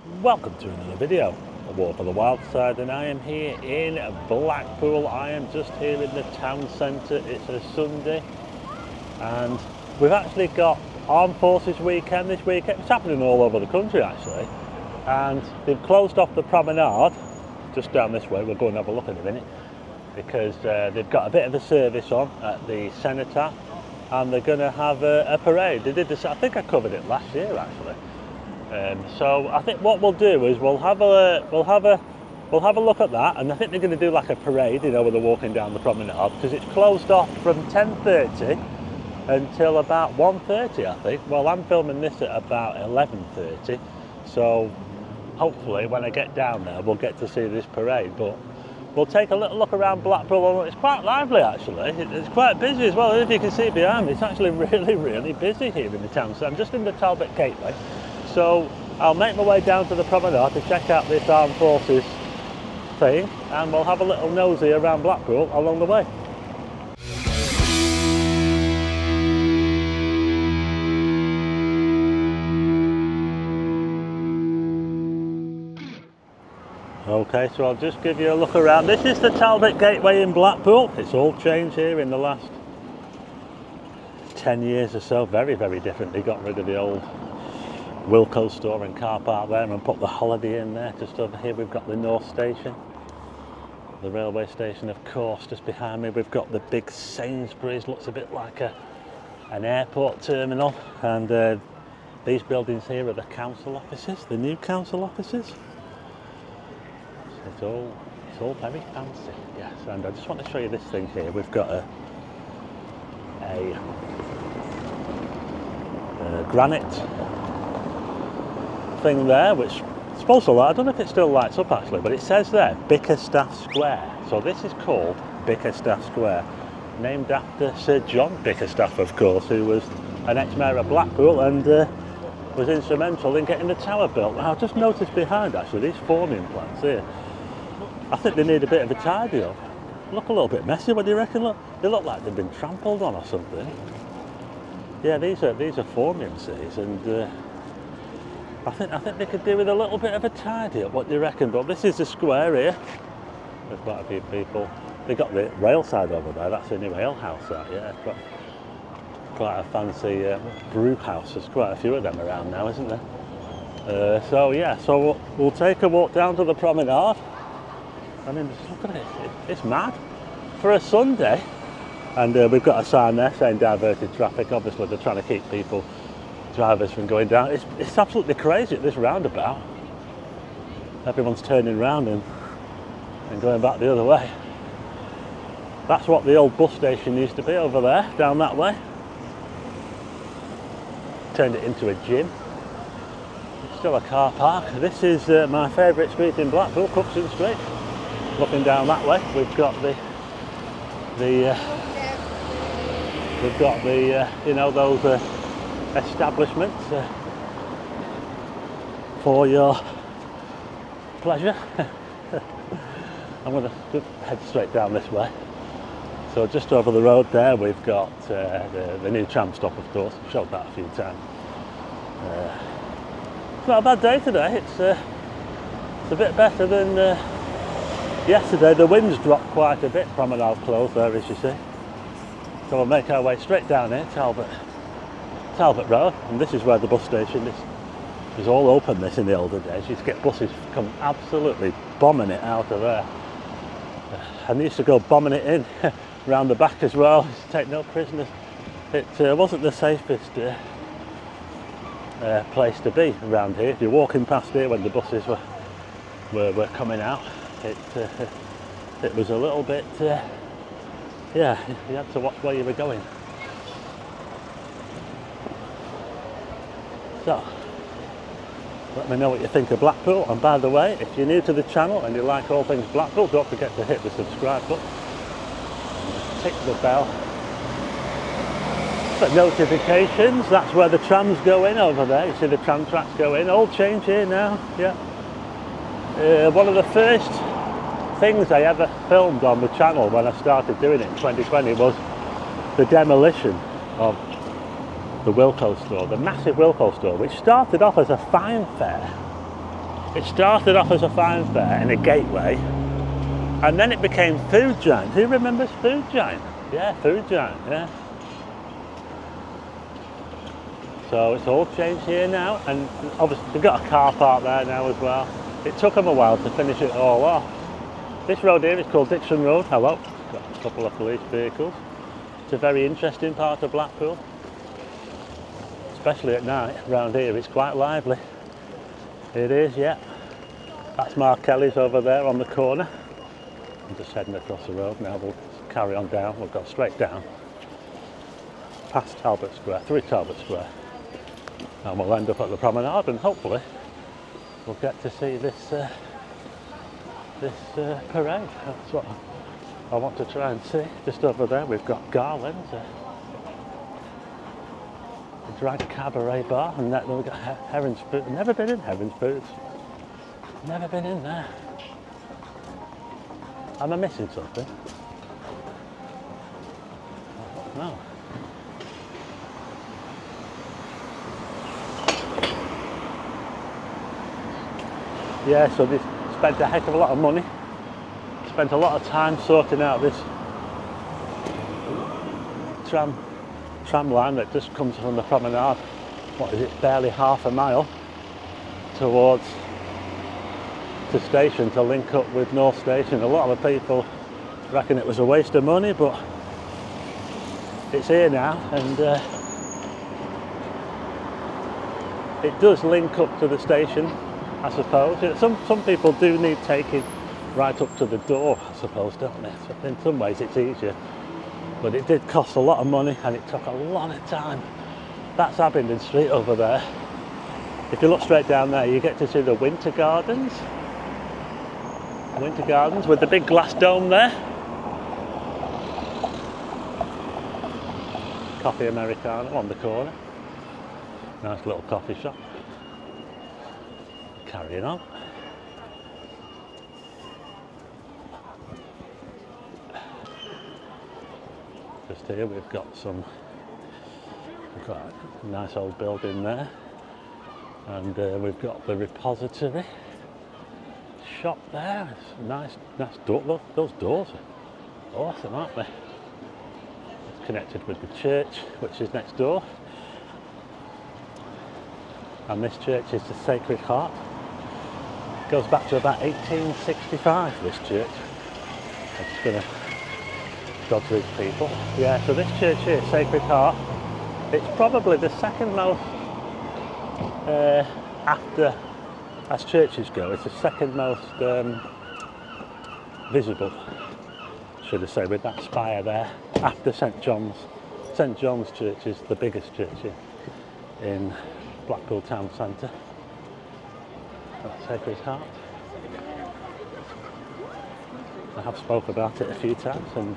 Welcome to another video, A Walk on the Wild Side, and I am here in Blackpool. I am just here in the town centre. It's a Sunday and we've actually got Armed Forces weekend this weekend. It's happening all over the country actually, and they've closed off the Promenade just down this way. We'll go and have a look in a minute because they've got a bit of a service on at the Cenotaph and they're going to have a parade. They did this, I think I covered it last year actually. So I think what we'll do is we'll have a look at that, and I think they're going to do like a parade, you know, where they're walking down the promenade, because it's closed off from 10:30 until about 1:30, I think. Well, I'm filming this at about 11:30, so hopefully when I get down there we'll get to see this parade. But we'll take a little look around Blackpool. It's quite lively actually. It's quite busy as well. If you can see behind me, it's actually really busy here in the town. So I'm just in the Talbot Gateway. So I'll make my way down to the promenade to check out this Armed Forces thing, and we'll have a little nosy around Blackpool along the way. Okay, so I'll just give you a look around. This is the Talbot Gateway in Blackpool. It's all changed here in the last 10 years or so. Very different. They got rid of the old Wilko store and car park there and put the Holiday in there. Just over here we've got the North Station, the railway station of course. Just behind me we've got the big Sainsbury's, looks a bit like an airport terminal, and these buildings here are the council offices, the new council offices. It's all very fancy, yes. And I just want to show you this thing here. We've got a granite thing there, which is supposed to light. I don't know if it still lights up actually, but it says there Bickerstaff Square. So this is called Bickerstaff Square, named after Sir John Bickerstaff, of course, who was an ex-mayor of Blackpool and was instrumental in getting the tower built. Now, I've just noticed behind actually these forming plants here. I think they need a bit of a tidy up. Look a little bit messy. What do you reckon? Look, they look like they've been trampled on or something. Yeah, these are formium seeds, and I think they could do with a little bit of a tidy up. What do you reckon? But this is the square here. There's quite a few people. They got the rail side over there. That's a new ale house. That, yeah, it's got quite a fancy brew house. There's quite a few of them around now, isn't there? So yeah, so we'll take a walk down to the promenade. I mean, just look at it. It's mad for a Sunday. And we've got a sign there saying diverted traffic. Obviously, they're trying to keep drivers from going down. It's absolutely crazy at this roundabout. Everyone's turning around and going back the other way. That's what the old bus station used to be over there, down that way. Turned it into a gym. It's still a car park. This is my favourite street in Blackpool, Cuxton Street. Looking down that way, we've got you know, those establishments for your pleasure. I'm going to head straight down this way. So just over the road there we've got the new tram stop, of course. I've showed that a few times. It's not a bad day today. It's a bit better than yesterday. The wind's dropped quite a bit. Promenade closed there, as you see. So we'll make our way straight down here, Talbot Road, and this is where the bus station is. It was all open this in the older days. You used to get buses come absolutely bombing it out of there. And they used to go bombing it in round the back as well, to take no prisoners. It wasn't the safest place to be around here. If you're walking past here when the buses were coming out, it was a little bit, yeah, you had to watch where you were going. So, let me know what you think of Blackpool. And by the way, if you're new to the channel and you like all things Blackpool, don't forget to hit the subscribe button. Tick the bell for notifications. That's where the trams go in over there. You see the tram tracks go in. All change here now, yeah. One of the first things I ever filmed on the channel when I started doing it in 2020 was the demolition of the Wilko store, the massive Wilko store, which started off as a fine fair It started off as a fine fair in a gateway, and then it became Food Giant. Who remembers Food Giant? Yeah, Food Giant, yeah. So it's all changed here now, and obviously they've got a car park there now as well. It took them a while to finish it all off. This road here is called Dixon Road. Hello, got a couple of police vehicles. It's a very interesting part of Blackpool, especially at night. Around here it's quite lively. It is, yeah. That's Mark Kelly's over there on the corner. I'm just heading across the road now. We'll carry on down. We'll go straight down past Talbot Square, through Talbot Square, and we'll end up at the Promenade, and hopefully we'll get to see this parade. That's what I want to try and see. Just over there we've got Garland's, a drag cabaret bar, and that we've got Heron's Food. I've never been in Heron's Foods. Never been in there. Am I missing something? No. Yeah, so they spent a heck of a lot of money, spent a lot of time sorting out this tram line that just comes from the Promenade. What is it, barely half a mile towards the station to link up with North Station. A lot of the people reckon it was a waste of money, but it's here now, and it does link up to the station, I suppose. Some people do need taking right up to the door, I suppose, don't they? So in some ways it's easier, but it did cost a lot of money and it took a lot of time. That's Abingdon Street over there. If you look straight down there, you get to see the Winter Gardens. Winter Gardens with the big glass dome there. Coffee Americano on the corner. Nice little coffee shop. Carrying on. Just here we've got a nice old building there, and we've got the repository shop there. It's nice door. Those doors are awesome, aren't they? It's connected with the church, which is next door, and this church is the Sacred Heart. It goes back to about 1865, this church. I'm just going to go to its people. Yeah, so this church here, Sacred Heart, it's probably the second most, after, as churches go, it's the second most visible, should I say, with that spire there, after St John's. St John's Church is the biggest church in Blackpool town centre. That's Sacred Heart. I have spoke about it a few times, and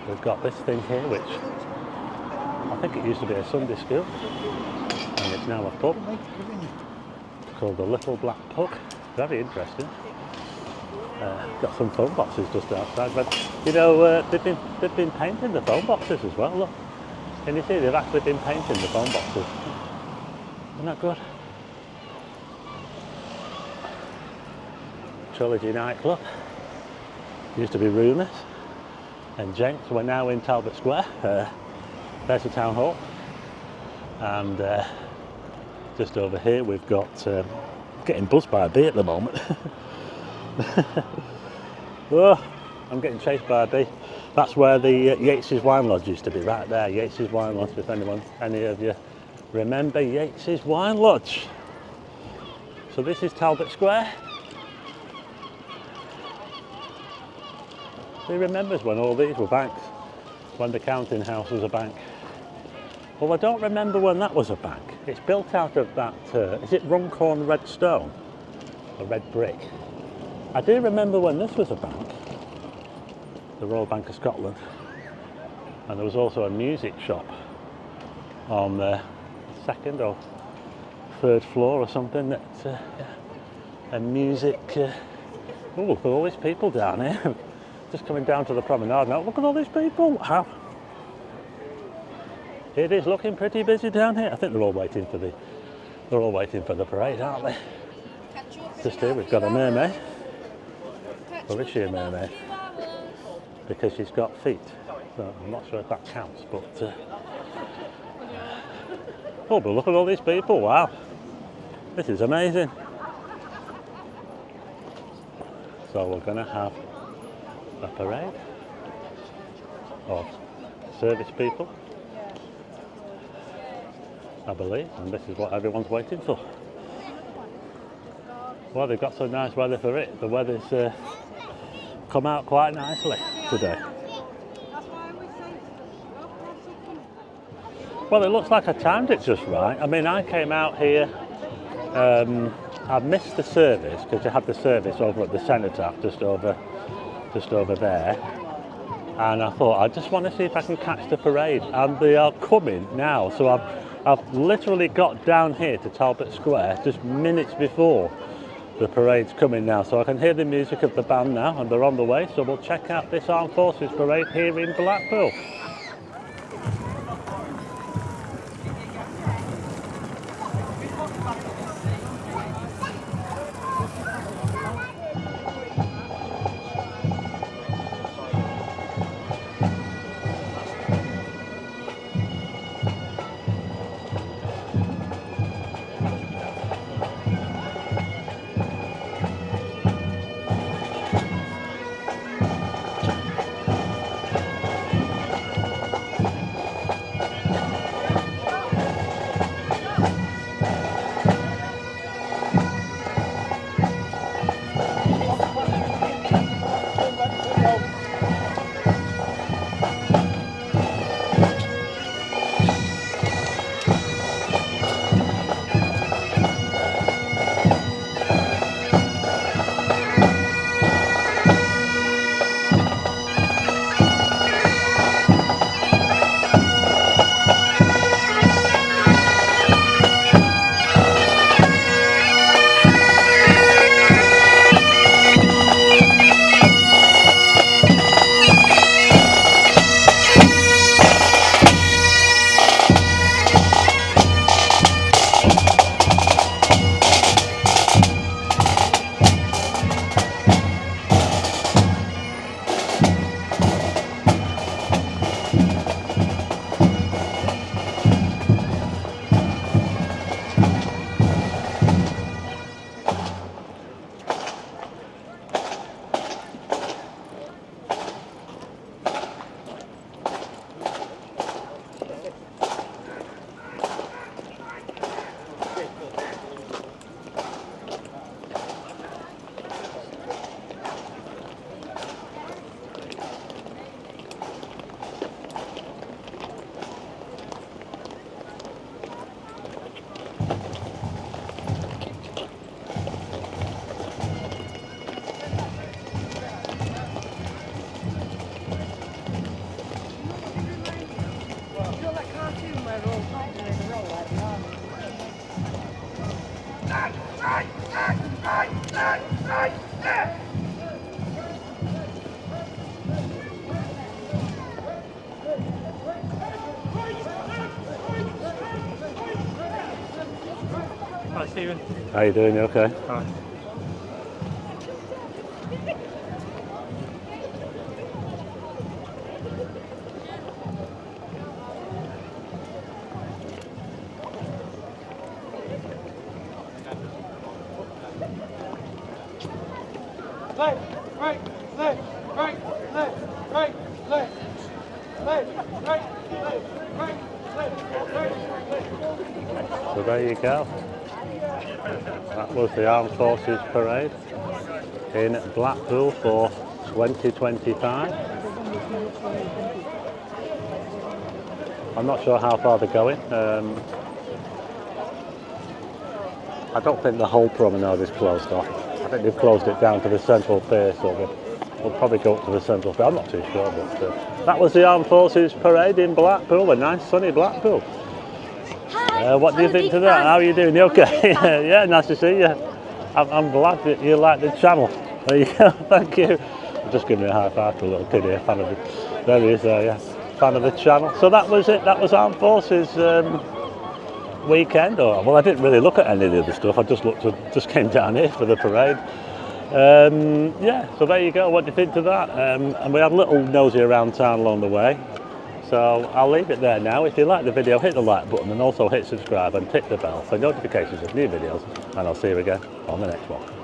we've got this thing here, which I think it used to be a Sunday school, and it's now a pub. It's called the Little Black Pug. Very interesting. Got some phone boxes just outside, but you know they've been painting the phone boxes as well. Look, can you see they've actually been painting the phone boxes? Isn't that good? Trilogy nightclub. Used to be Rumours and Jenks. We're now in Talbot Square. There's the town hall, and just over here we've got getting buzzed by a bee at the moment. Oh, I'm getting chased by a bee. That's where the Yates's Wine Lodge used to be, right there. Yates's Wine Lodge, if any of you remember Yates's Wine Lodge. So this is Talbot Square. Who remembers when all these were banks? When the counting house was a bank? Well, I don't remember when that was a bank. It's built out of that, is it Runcorn red stone? A red brick? I do remember when this was a bank, the Royal Bank of Scotland, and there was also a music shop on the second or third floor or something. That a music. Oh, look at all these people down here. Just coming down to the promenade now. Look at all these people. How? It is looking pretty busy down here. I think they're all waiting for the parade, aren't they? Just here we've got a mermaid. Well, is she a mermaid? Because she's got feet. So I'm not sure if that counts, but oh, but look at all these people! Wow, this is amazing. So we're going to have a parade of service people, I believe, and this is what everyone's waiting for. Well, they've got some nice weather for it. The weather's come out quite nicely today. Well, it looks like I timed it just right. I mean, I came out here, I missed the service because you had the service over at the cenotaph just over there, and I thought I just want to see if I can catch the parade, and they are coming now. So I've literally got down here to Talbot Square just minutes before the parade's coming now, so I can hear the music of the band now, and they're on the way. So we'll check out this Armed Forces parade here in Blackpool. Hi Stephen. How you doing? You okay? Hi. Left, right, left, right, left, right, left, left, right, left, right, left, right, left. So there you go. That was the Armed Forces Parade in Blackpool for 2025. I'm not sure how far they're going. I don't think the whole promenade is closed off. I think they've closed it down to the central pier, so we'll probably go up to the central pier. I'm not too sure, but that was the Armed Forces Parade in Blackpool, a nice sunny Blackpool. Hi, What do you think to that? How are you doing? You okay? Yeah, nice to see you. I'm glad that you like the channel. There you go. Thank you. I'm just giving me a high five to a little kid here, fan of the, there he is there, yeah. Fan of the channel. So that was it. That was Armed Forces weekend. Or well, I didn't really look at any of the other stuff. I just came down here for the parade. Yeah, so there you go. What do you think to that? And we had a little nosy around town along the way. So I'll leave it there now. If you like the video, hit the like button and also hit subscribe and tick the bell for notifications of new videos. And I'll see you again on the next one.